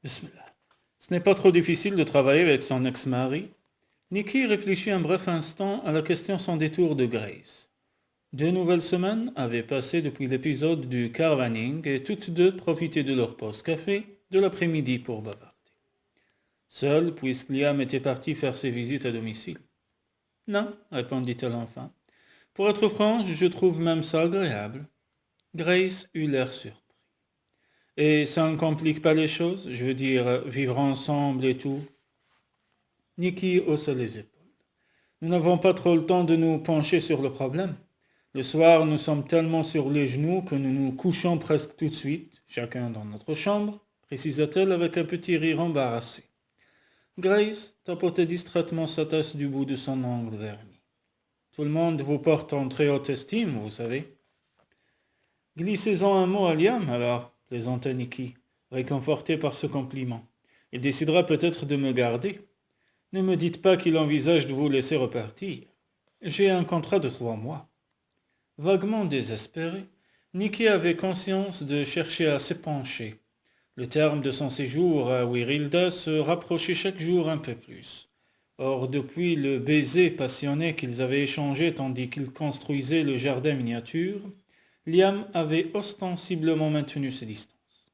Bismillah. Ce n'est pas trop difficile de travailler avec son ex-mari. Nikki réfléchit un bref instant à la question sans détour de Grace. 2 nouvelles semaines avaient passé depuis l'épisode du caravaning et toutes deux profitaient de leur pause café de l'après-midi pour bavarder. Seule, puisque Liam était parti faire ses visites à domicile. Non, répondit-elle enfin. Pour être franche, je trouve même ça agréable. Grace eut l'air surpris. Et ça ne complique pas les choses, je veux dire, vivre ensemble et tout. Nikki haussa les épaules. Nous n'avons pas trop le temps de nous pencher sur le problème. Le soir, nous sommes tellement sur les genoux que nous nous couchons presque tout de suite, chacun dans notre chambre, précisa-t-elle avec un petit rire embarrassé. Grace tapotait distraitement sa tasse du bout de son ongle verni. Tout le monde vous porte en très haute estime, vous savez. Glissez-en un mot à Liam, alors, plaisanta Nikki, réconforté par ce compliment. Il décidera peut-être de me garder. Ne me dites pas qu'il envisage de vous laisser repartir. J'ai un contrat de 3 mois. Vaguement désespéré, Nikki avait conscience de chercher à s'épancher. Le terme de son séjour à Wirilda se rapprochait chaque jour un peu plus. Or, depuis le baiser passionné qu'ils avaient échangé tandis qu'ils construisaient le jardin miniature, Liam avait ostensiblement maintenu ses distances.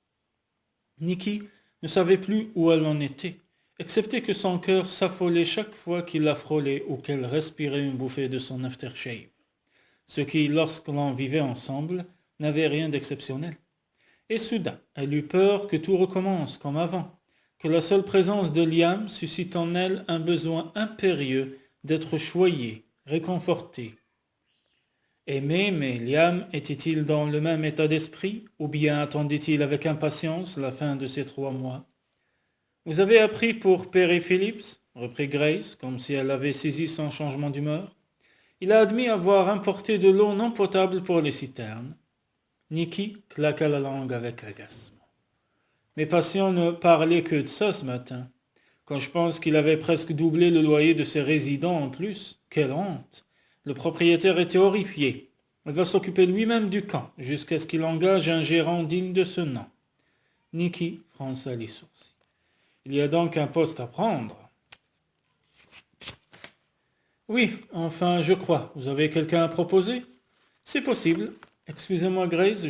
Nikki ne savait plus où elle en était, excepté que son cœur s'affolait chaque fois qu'il la frôlait ou qu'elle respirait une bouffée de son aftershave, ce qui, lorsque l'on vivait ensemble, n'avait rien d'exceptionnel. Et soudain, elle eut peur que tout recommence comme avant, que la seule présence de Liam suscite en elle un besoin impérieux d'être choyée, réconfortée. Aimé, mais Liam était-il dans le même état d'esprit, ou bien attendait-il avec impatience la fin de ces 3 mois? Vous avez appris pour Perry Phillips, reprit Grace, comme si elle avait saisi son changement d'humeur. Il a admis avoir importé de l'eau non potable pour les citernes. Nikki claqua la langue avec agacement. Mes patients ne parlaient que de ça ce matin. Quand je pense qu'il avait presque doublé le loyer de ses résidents en plus, quelle honte! Le propriétaire était horrifié. Il va s'occuper lui-même du camp, jusqu'à ce qu'il engage un gérant digne de ce nom. Nikki fronça les sourcils. Il y a donc un poste à prendre. Oui, enfin, je crois. Vous avez quelqu'un à proposer? C'est possible. Excusez-moi, Grace,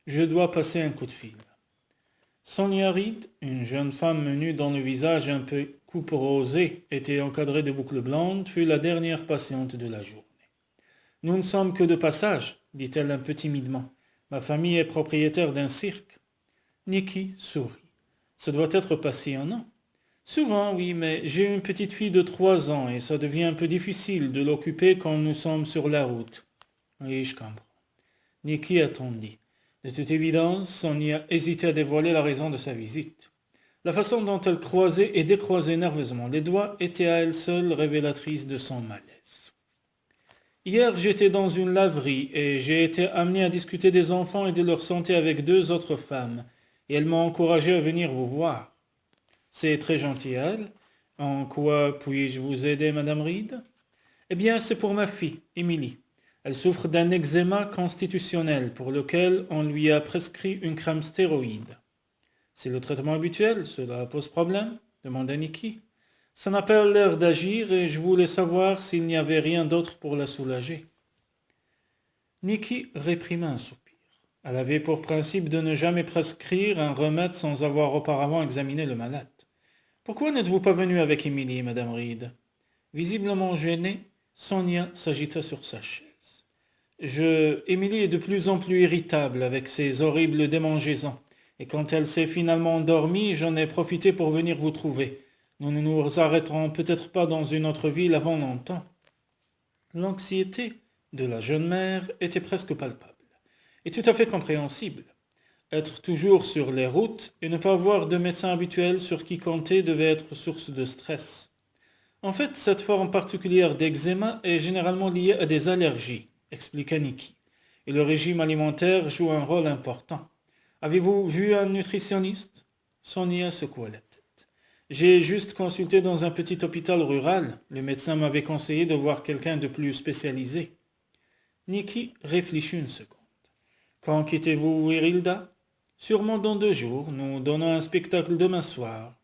je dois passer un coup de fil. Sonia Reed, une jeune femme menue dont le visage un peu couperosé était encadré de boucles blondes, fut la dernière patiente de la journée. Nous ne sommes que de passage, dit-elle un peu timidement. Ma famille est propriétaire d'un cirque. Nikki sourit. Ça doit être passionnant. Souvent, oui, mais j'ai une petite fille de 3 ans et ça devient un peu difficile de l'occuper quand nous sommes sur la route. Oui, je comprends. Nikki attendit. De toute évidence, Sonia hésitait à dévoiler la raison de sa visite. La façon dont elle croisait et décroisait nerveusement les doigts était à elle seule révélatrice de son malaise. Hier, j'étais dans une laverie et j'ai été amené à discuter des enfants et de leur santé avec 2 autres femmes, et elles m'ont encouragé à venir vous voir. C'est très gentil à elle. En quoi puis-je vous aider, Madame Reed? Eh bien, c'est pour ma fille, Emily. Elle souffre d'un eczéma constitutionnel pour lequel on lui a prescrit une crème stéroïde. C'est le traitement habituel, cela pose problème? Demanda Nikki. Ça n'a pas l'air d'agir et je voulais savoir s'il n'y avait rien d'autre pour la soulager. Nikki réprima un soupir. Elle avait pour principe de ne jamais prescrire un remède sans avoir auparavant examiné le malade. Pourquoi n'êtes-vous pas venu avec Emily, Madame Reed? Visiblement gênée, Sonia s'agita sur sa chaise. Emily est de plus en plus irritable avec ses horribles démangeaisons, et quand elle s'est finalement endormie, j'en ai profité pour venir vous trouver. Nous ne nous arrêterons peut-être pas dans une autre ville avant longtemps. L'anxiété de la jeune mère était presque palpable, et tout à fait compréhensible. Être toujours sur les routes et ne pas avoir de médecin habituel sur qui compter devait être source de stress. En fait, cette forme particulière d'eczéma est généralement liée à des allergies, expliqua Nikki, et le régime alimentaire joue un rôle important. Avez-vous vu un nutritionniste? Sonia secoua la tête. J'ai juste consulté dans un petit hôpital rural. Le médecin m'avait conseillé de voir quelqu'un de plus spécialisé. Nikki réfléchit une seconde. Quand quittez-vous Wirilda? Sûrement dans 2 jours, nous donnons un spectacle demain soir.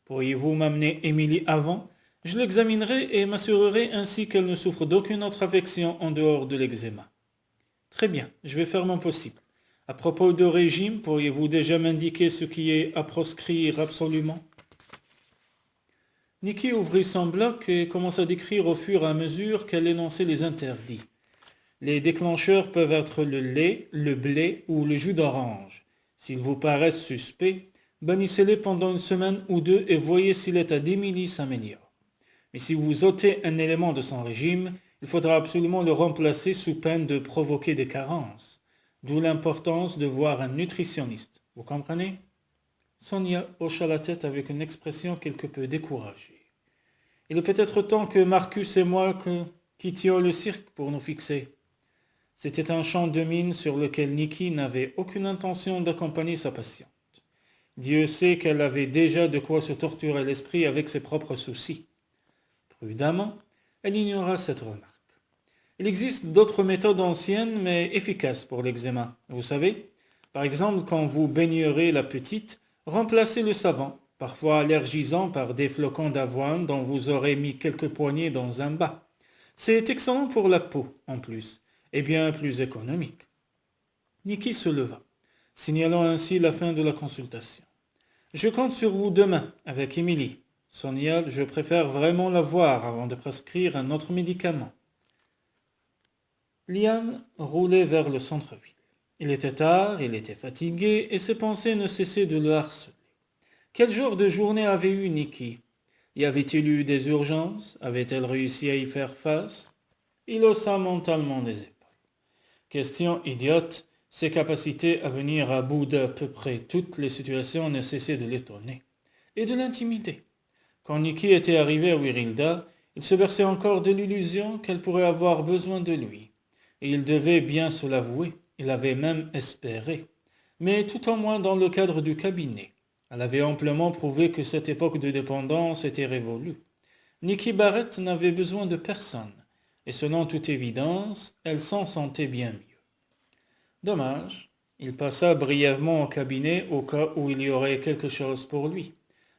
Pourriez-vous m'amener Émilie avant? Je l'examinerai et m'assurerai ainsi qu'elle ne souffre d'aucune autre affection en dehors de l'eczéma. Très bien, je vais faire mon possible. À propos de régime, pourriez-vous déjà m'indiquer ce qui est à proscrire absolument? Nikki ouvrit son bloc et commença d'écrire au fur et à mesure qu'elle énonçait les interdits. Les déclencheurs peuvent être le lait, le blé ou le jus d'orange. S'ils vous paraissent suspects, bannissez-les pendant 1 semaine ou 2 et voyez si l'état d'Émilie s'améliore. Mais si vous ôtez un élément de son régime, il faudra absolument le remplacer sous peine de provoquer des carences. D'où l'importance de voir un nutritionniste. Vous comprenez? Sonia hocha la tête avec une expression quelque peu découragée. Il est peut-être temps que Marcus et moi quittions le cirque pour nous fixer. C'était un champ de mine sur lequel Nikki n'avait aucune intention d'accompagner sa patiente. Dieu sait qu'elle avait déjà de quoi se torturer l'esprit avec ses propres soucis. Prudemment, elle ignora cette remarque. Il existe d'autres méthodes anciennes mais efficaces pour l'eczéma. Vous savez, par exemple, quand vous baignerez la petite, remplacez le savon, parfois allergisant, par des flocons d'avoine dont vous aurez mis quelques poignées dans un bas. C'est excellent pour la peau, en plus, et bien plus économique. Nikki se leva, signalant ainsi la fin de la consultation. Je compte sur vous demain, avec Émilie. Sonia, je préfère vraiment la voir avant de prescrire un autre médicament. Liam roulait vers le centre-ville. Il était tard, il était fatigué, et ses pensées ne cessaient de le harceler. Quel genre de journée avait eu Nikki? Y avait-il eu des urgences? Avait-elle réussi à y faire face? Il haussa mentalement les épaules. Question idiote, ses capacités à venir à bout d'à peu près toutes les situations ne cessaient de l'étonner et de l'intimider. Quand Nikki était arrivée à Wirilda, il se berçait encore de l'illusion qu'elle pourrait avoir besoin de lui. Et il devait bien se l'avouer, il avait même espéré. Mais tout au moins dans le cadre du cabinet. Elle avait amplement prouvé que cette époque de dépendance était révolue. Nikki Barrett n'avait besoin de personne, et selon toute évidence, elle s'en sentait bien mieux. Dommage, il passa brièvement au cabinet au cas où il y aurait quelque chose pour lui.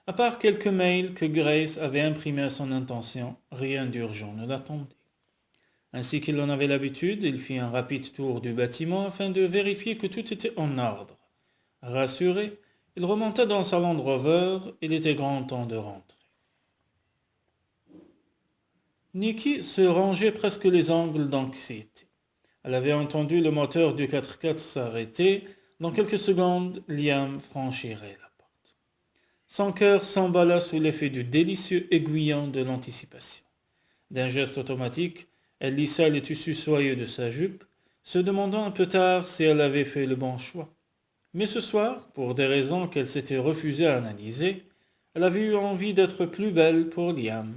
À part quelques mails que Grace avait imprimés à son intention, rien d'urgent ne l'attendait. Ainsi qu'il en avait l'habitude, il fit un rapide tour du bâtiment afin de vérifier que tout était en ordre. Rassuré, il remonta dans sa Land Rover, il était grand temps de rentrer. Nikki se rangeait presque les angles d'anxiété. Elle avait entendu le moteur du 4x4 s'arrêter. Dans quelques secondes, Liam franchirait la porte. Son cœur s'emballa sous l'effet du délicieux aiguillon de l'anticipation. D'un geste automatique, elle lissa les tissus soyeux de sa jupe, se demandant un peu tard si elle avait fait le bon choix. Mais ce soir, pour des raisons qu'elle s'était refusée à analyser, elle avait eu envie d'être plus belle pour Liam.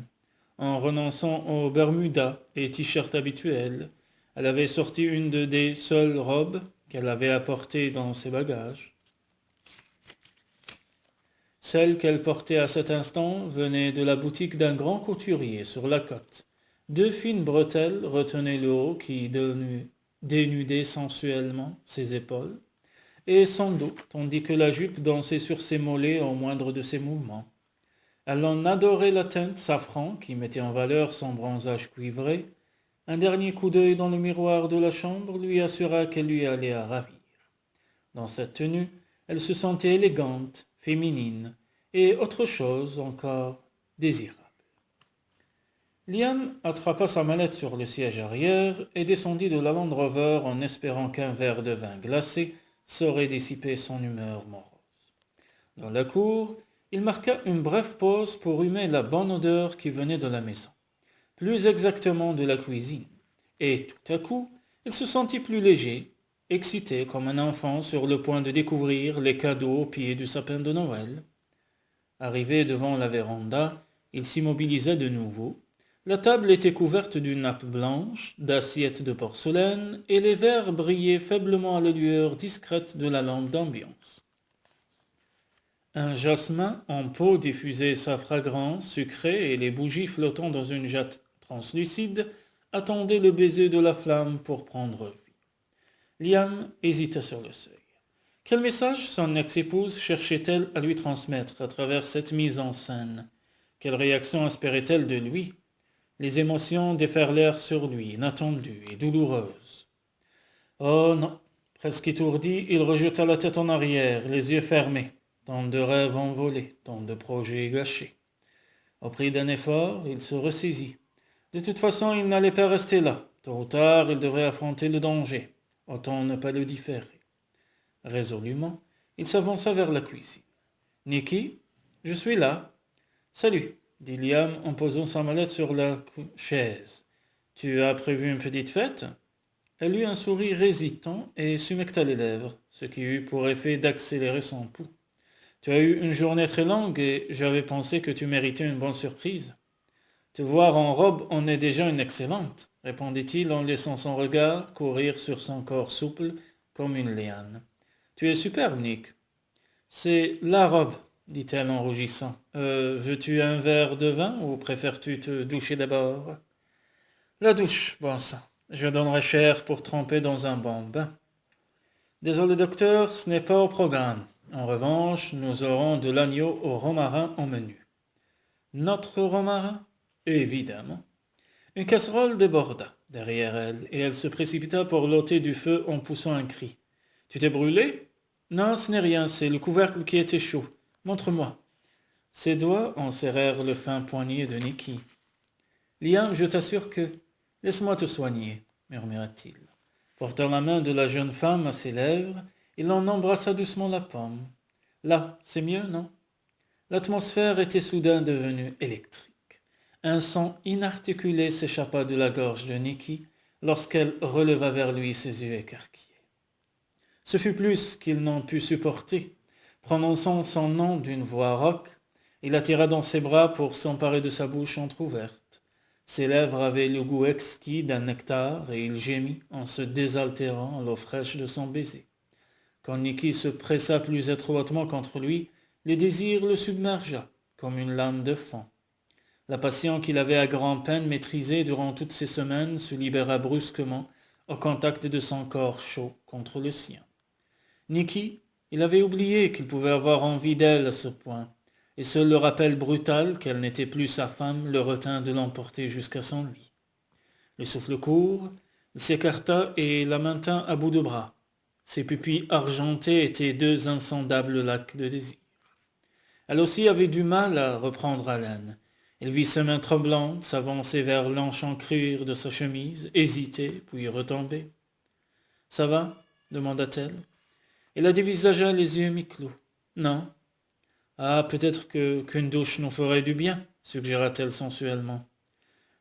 En renonçant aux bermudas et t-shirts habituels, elle avait sorti une des seules robes qu'elle avait apportées dans ses bagages. Celle qu'elle portait à cet instant venait de la boutique d'un grand couturier sur la côte. 2 fines bretelles retenaient le haut qui dénudait sensuellement ses épaules et son dos, tandis que la jupe dansait sur ses mollets au moindre de ses mouvements. Elle en adorait la teinte safran qui mettait en valeur son bronzage cuivré. Un dernier coup d'œil dans le miroir de la chambre lui assura qu'elle lui allait à ravir. Dans cette tenue, elle se sentait élégante, féminine, et autre chose encore désirable. Liam attrapa sa mallette sur le siège arrière et descendit de la Land Rover en espérant qu'un verre de vin glacé saurait dissiper son humeur morose. Dans la cour, il marqua une brève pause pour humer la bonne odeur qui venait de la maison, plus exactement de la cuisine, et tout à coup, il se sentit plus léger, excité comme un enfant sur le point de découvrir les cadeaux au pied du sapin de Noël. Arrivé devant la véranda, il s'immobilisa de nouveau. La table était couverte d'une nappe blanche, d'assiettes de porcelaine, et les verres brillaient faiblement à la lueur discrète de la lampe d'ambiance. Un jasmin en pot diffusait sa fragrance sucrée et les bougies flottant dans une jatte translucide attendaient le baiser de la flamme pour prendre vie. Liam hésita sur le seuil. Quel message son ex-épouse cherchait-elle à lui transmettre à travers cette mise en scène? Quelle réaction espérait-elle de lui? Les émotions déferlèrent sur lui, inattendues et douloureuses. Oh non, presque étourdi, il rejeta la tête en arrière, les yeux fermés. Tant de rêves envolés, tant de projets gâchés. Au prix d'un effort, il se ressaisit. De toute façon, il n'allait pas rester là. Tôt ou tard, il devrait affronter le danger. Autant ne pas le différer. Résolument, il s'avança vers la cuisine. Nicky, je suis là. Salut, dit Liam en posant sa mallette sur la chaise. Tu as prévu une petite fête? Elle eut un sourire hésitant et s'humecta les lèvres, ce qui eut pour effet d'accélérer son pouls. Tu as eu une journée très longue et j'avais pensé que tu méritais une bonne surprise. Te voir en robe en est déjà une excellente, répondit-il en laissant son regard courir sur son corps souple comme une liane. Tu es superbe, Nick. C'est la robe, dit-elle en rougissant. Veux-tu un verre de vin ou préfères-tu te doucher d'abord? La douche, bon sang. Je donnerai cher pour tremper dans un bon bain. Désolé, docteur, ce n'est pas au programme. En revanche, nous aurons de l'agneau au romarin au menu. Notre romarin? Évidemment. Une casserole déborda derrière elle, et elle se précipita pour l'ôter du feu en poussant un cri. Tu t'es brûlé? Non, ce n'est rien, c'est le couvercle qui était chaud. Montre-moi. Ses doigts enserrèrent le fin poignet de Nicky. Liam, je t'assure que... Laisse-moi te soigner, murmura-t-il. Portant la main de la jeune femme à ses lèvres, il en embrassa doucement la paume. Là, c'est mieux, non? L'atmosphère était soudain devenue électrique. Un son inarticulé s'échappa de la gorge de Nicky lorsqu'elle releva vers lui ses yeux écarquillés. Ce fut plus qu'il n'en put supporter. Prononçant son nom d'une voix rauque, il l'attira dans ses bras pour s'emparer de sa bouche entr'ouverte. Ses lèvres avaient le goût exquis d'un nectar et il gémit en se désaltérant à l'eau fraîche de son baiser. Quand Nicky se pressa plus étroitement contre lui, le désir le submergea comme une lame de fond. La passion qu'il avait à grand-peine maîtrisée durant toutes ces semaines se libéra brusquement au contact de son corps chaud contre le sien. Nicky, il avait oublié qu'il pouvait avoir envie d'elle à ce point, et seul le rappel brutal qu'elle n'était plus sa femme le retint de l'emporter jusqu'à son lit. Le souffle court, il s'écarta et la maintint à bout de bras. Ses pupilles argentées étaient deux insondables lacs de désir. Elle aussi avait du mal à reprendre haleine. Elle vit ses mains tremblantes s'avancer vers l'enchancrure de sa chemise, hésiter, puis retomber. « Ça va ?» demanda-t-elle. Il la dévisagea les yeux mi-clos. « Non. »« Ah, peut-être qu'une douche nous ferait du bien, » suggéra-t-elle sensuellement.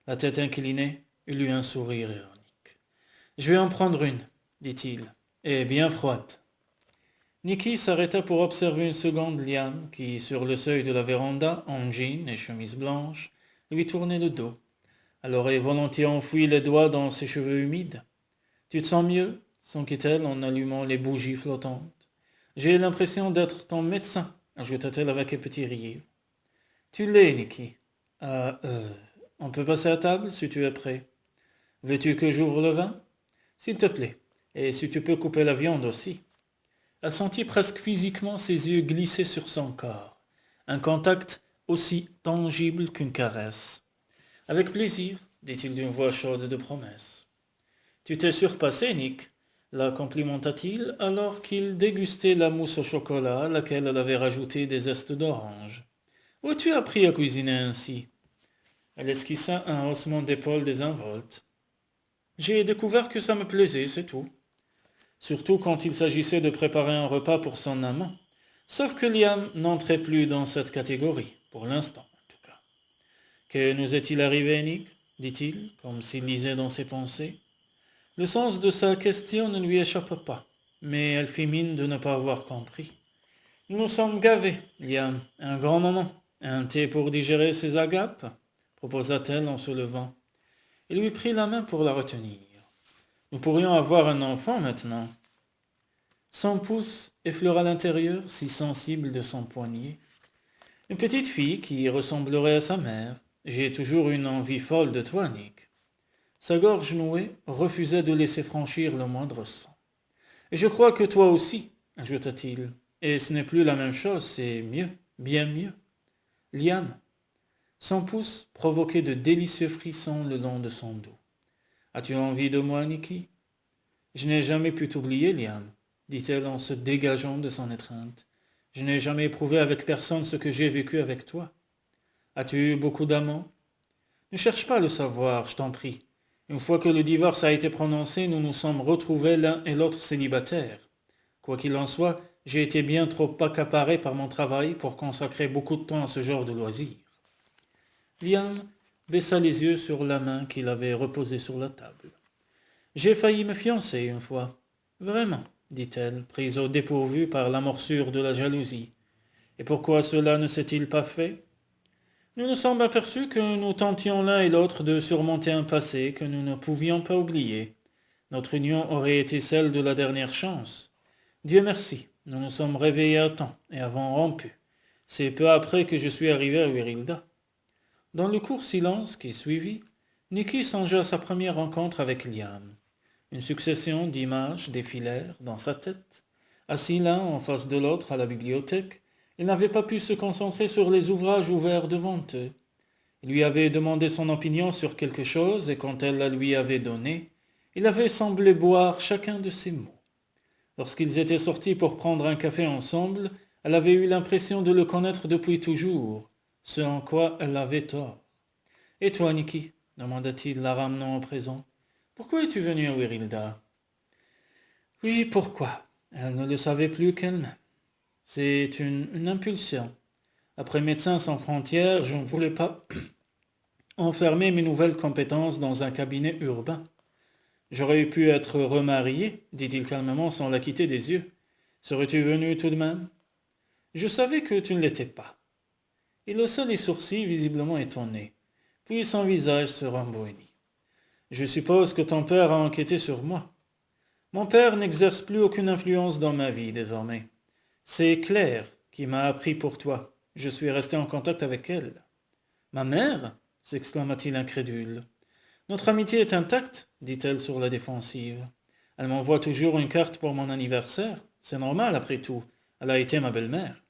La tête inclinée, il eut un sourire ironique. « Je vais en prendre une, » dit-il, « et bien froide. » Nicky s'arrêta pour observer une seconde Liam qui, sur le seuil de la véranda, en jean et chemise blanche, lui tournait le dos. Elle aurait volontiers enfoui les doigts dans ses cheveux humides. « Tu te sens mieux ?» s'enquit-elle en allumant les bougies flottantes. « J'ai l'impression d'être ton médecin, » ajouta-t-elle avec un petit rire. « Tu l'es, Nicky. On peut passer à table si tu es prêt. Veux-tu que j'ouvre le vin? S'il te plaît, et si tu peux couper la viande aussi. » Elle sentit presque physiquement ses yeux glisser sur son corps, un contact aussi tangible qu'une caresse. « Avec plaisir, » dit-il d'une voix chaude de promesse. « Tu t'es surpassé, Nick, » la complimenta-t-il alors qu'il dégustait la mousse au chocolat à laquelle elle avait rajouté des zestes d'orange. « Où as-tu appris à cuisiner ainsi ?» Elle esquissa un haussement d'épaule désinvolte. « J'ai découvert que ça me plaisait, c'est tout. » Surtout quand il s'agissait de préparer un repas pour son amant. Sauf que Liam n'entrait plus dans cette catégorie, pour l'instant en tout cas. « Que nous est-il arrivé, Nick ?» dit-il, comme s'il lisait dans ses pensées. Le sens de sa question ne lui échappa pas, mais elle fit mine de ne pas avoir compris. « Nous sommes gavés, Liam, un grand moment. Un thé pour digérer ses agapes ?» proposa-t-elle en se levant. Il lui prit la main pour la retenir. Nous pourrions avoir un enfant maintenant. Son pouce effleura l'intérieur si sensible de son poignet. Une petite fille qui ressemblerait à sa mère. J'ai toujours une envie folle de toi, Nick. Sa gorge nouée refusait de laisser franchir le moindre son. Et je crois que toi aussi, ajouta-t-il. Et ce n'est plus la même chose, c'est mieux, bien mieux. Liam. Son pouce provoquait de délicieux frissons le long de son dos. As-tu envie de moi, Nicky? Je n'ai jamais pu t'oublier, Liam, dit-elle en se dégageant de son étreinte. Je n'ai jamais éprouvé avec personne ce que j'ai vécu avec toi. As-tu eu beaucoup d'amants? Ne cherche pas à le savoir, je t'en prie. Une fois que le divorce a été prononcé, nous nous sommes retrouvés l'un et l'autre célibataires. Quoi qu'il en soit, j'ai été bien trop accaparé par mon travail pour consacrer beaucoup de temps à ce genre de loisirs. Liam baissa les yeux sur la main qu'il avait reposée sur la table. J'ai failli me fiancer une fois. Vraiment, dit-elle, prise au dépourvu par la morsure de la jalousie. Et pourquoi cela ne s'est-il pas fait? Nous nous sommes aperçus que nous tentions l'un et l'autre de surmonter un passé que nous ne pouvions pas oublier. Notre union aurait été celle de la dernière chance. Dieu merci, nous nous sommes réveillés à temps et avons rompu. C'est peu après que je suis arrivé à Wirilda. Dans le court silence qui suivit, Nicky songea à sa première rencontre avec Liam. Une succession d'images défilèrent dans sa tête. Assis l'un en face de l'autre à la bibliothèque, ils n'avaient pas pu se concentrer sur les ouvrages ouverts devant eux. Il lui avait demandé son opinion sur quelque chose, et quand elle la lui avait donnée, il avait semblé boire chacun de ses mots. Lorsqu'ils étaient sortis pour prendre un café ensemble, elle avait eu l'impression de le connaître depuis toujours, ce en quoi elle avait tort. « Et toi, Nicky ?» demanda-t-il, la ramenant au présent. « Pourquoi es-tu venu à Wirilda ?»« Oui, pourquoi ?» Elle ne le savait plus qu'elle-même. C'est une impulsion. Après Médecins sans frontières, je ne voulais pas enfermer mes nouvelles compétences dans un cabinet urbain. J'aurais pu être remarié, dit-il calmement sans la quitter des yeux. Serais-tu venu tout de même? Je savais que tu ne l'étais pas. Il haussa les sourcils, visiblement étonné. Puis son visage se rembrunit. Je suppose que ton père a enquêté sur moi. Mon père n'exerce plus aucune influence dans ma vie désormais. C'est Claire qui m'a appris pour toi. Je suis resté en contact avec elle. Ma mère? S'exclama-t-il incrédule. Notre amitié est intacte, dit-elle sur la défensive. Elle m'envoie toujours une carte pour mon anniversaire. C'est normal après tout. Elle a été ma belle-mère.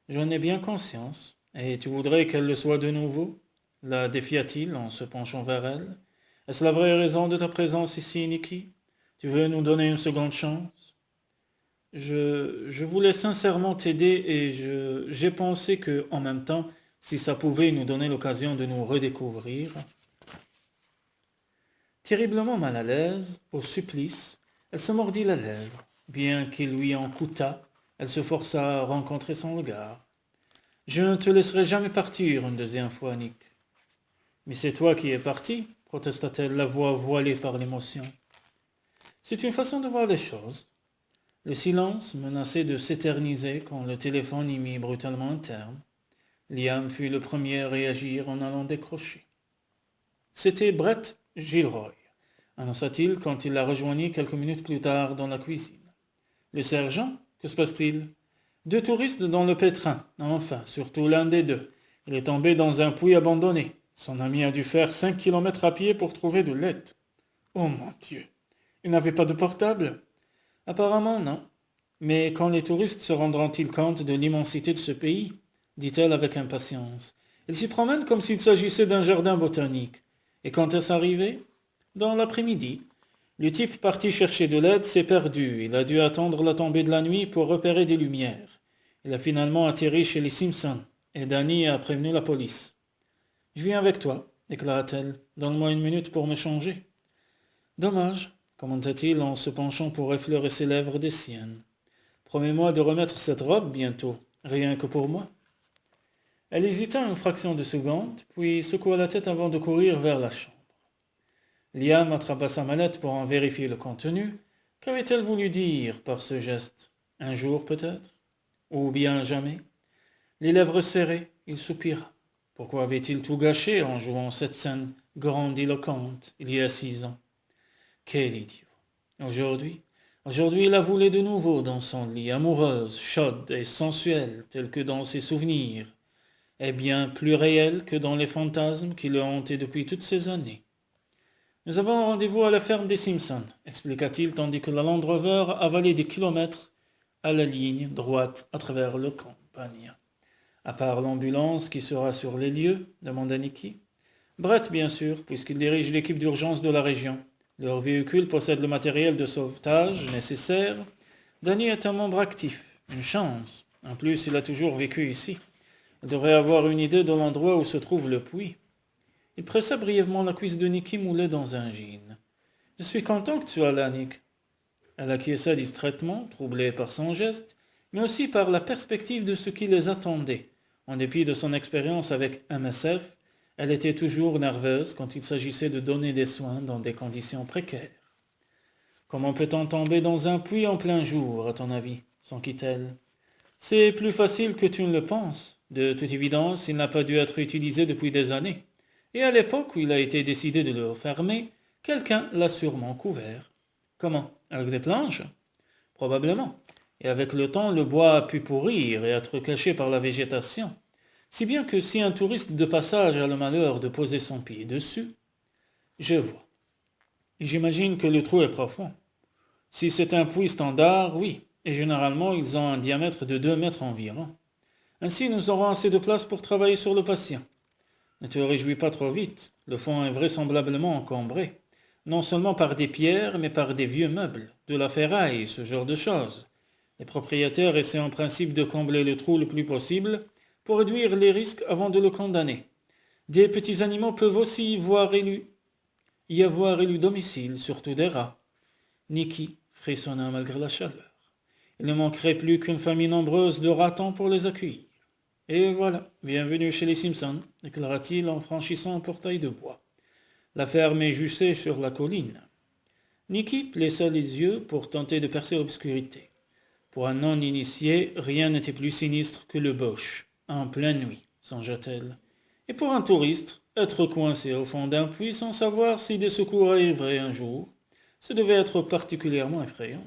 J'en ai bien conscience. Et tu voudrais qu'elle le soit de nouveau? La défia-t-il en se penchant vers elle. Est-ce la vraie raison de ta présence ici, Nicky? Tu veux nous donner une seconde chance? Je voulais sincèrement t'aider et j'ai pensé que, en même temps, si ça pouvait nous donner l'occasion de nous redécouvrir. Terriblement mal à l'aise, au supplice, elle se mordit la lèvre. Bien qu'il lui en coûtât, elle se força à rencontrer son regard. Je ne te laisserai jamais partir une deuxième fois, Nick. Mais c'est toi qui es parti, protesta-t-elle, la voix voilée par l'émotion. C'est une façon de voir les choses. Le silence menaçait de s'éterniser quand le téléphone y mit brutalement un terme. Liam fut le premier à réagir en allant décrocher. C'était Brett Gilroy, annonça-t-il quand il la rejoignit quelques minutes plus tard dans la cuisine. Le sergent? Que se passe-t-il? 2 touristes dans le pétrin, enfin, surtout l'un des deux. Il est tombé dans un puits abandonné. Son ami a dû faire 5 kilomètres à pied pour trouver de l'aide. Oh mon Dieu! Il n'avait pas de portable? Apparemment non. Mais quand les touristes se rendront-ils compte de l'immensité de ce pays? Dit-elle avec impatience. Ils s'y promènent comme s'il s'agissait d'un jardin botanique. Et quand est-ce arrivé? Dans l'après-midi. Le type parti chercher de l'aide s'est perdu. Il a dû attendre la tombée de la nuit pour repérer des lumières. Il a finalement atterri chez les Simpson, et Danny a prévenu la police. « Je viens avec toi, déclara-t-elle. Donne-moi une minute pour me changer. »« Dommage, commenta-t-il en se penchant pour effleurer ses lèvres des siennes. Promets-moi de remettre cette robe bientôt, rien que pour moi. » Elle hésita une fraction de seconde, puis secoua la tête avant de courir vers la chambre. Liam attrapa sa mallette pour en vérifier le contenu. Qu'avait-elle voulu dire par ce geste? Un jour peut-être? Ou bien jamais? Les lèvres serrées, il soupira. Pourquoi avait-il tout gâché en jouant cette scène grandiloquente il y a 6 ans? Quel idiot! Aujourd'hui, il la voulait de nouveau dans son lit, amoureuse, chaude et sensuelle, telle que dans ses souvenirs, et bien plus réelle que dans les fantasmes qui le hantaient depuis toutes ces années. « Nous avons rendez-vous à la ferme des Simpson, expliqua-t-il tandis que la Land Rover avalait des kilomètres à la ligne droite à travers le campagne. À part l'ambulance qui sera sur les lieux, demanda Nicky. Brett, bien sûr, puisqu'il dirige l'équipe d'urgence de la région. Leur véhicule possède le matériel de sauvetage nécessaire. Danny est un membre actif. Une chance. En plus, il a toujours vécu ici. Il devrait avoir une idée de l'endroit où se trouve le puits. Il pressa brièvement la cuisse de Nicky moulée dans un jean. « Je suis content que tu sois là, Nick. » Elle acquiesça distraitement, troublée par son geste, mais aussi par la perspective de ce qui les attendait. En dépit de son expérience avec MSF, elle était toujours nerveuse quand il s'agissait de donner des soins dans des conditions précaires. « Comment peut-on tomber dans un puits en plein jour, à ton avis ?» s'enquit-elle. « C'est plus facile que tu ne le penses. De toute évidence, il n'a pas dû être utilisé depuis des années. Et à l'époque où il a été décidé de le fermer, quelqu'un l'a sûrement couvert. » « Comment? Avec des planches ?»« Probablement. Et avec le temps, le bois a pu pourrir et être caché par la végétation. Si bien que si un touriste de passage a le malheur de poser son pied dessus, je vois. Et j'imagine que le trou est profond. Si c'est un puits standard, oui, et généralement ils ont un diamètre de 2 mètres environ. Ainsi nous aurons assez de place pour travailler sur le patient. Ne te réjouis pas trop vite, le fond est vraisemblablement encombré. Non seulement par des pierres, mais par des vieux meubles, de la ferraille, ce genre de choses. Les propriétaires essaient en principe de combler le trou le plus possible pour réduire les risques avant de le condamner. Des petits animaux peuvent aussi y avoir élu domicile, surtout des rats. Nicky frissonna malgré la chaleur. Il ne manquerait plus qu'une famille nombreuse de ratons pour les accueillir. Et voilà, bienvenue chez les Simpsons, déclara-t-il en franchissant un portail de bois. La ferme est juchée sur la colline. Nicky plissa les yeux pour tenter de percer l'obscurité. Pour un non-initié, rien n'était plus sinistre que le Bosch, en pleine nuit, songea-t-elle. Et pour un touriste, être coincé au fond d'un puits sans savoir si des secours arriveraient un jour, ça devait être particulièrement effrayant.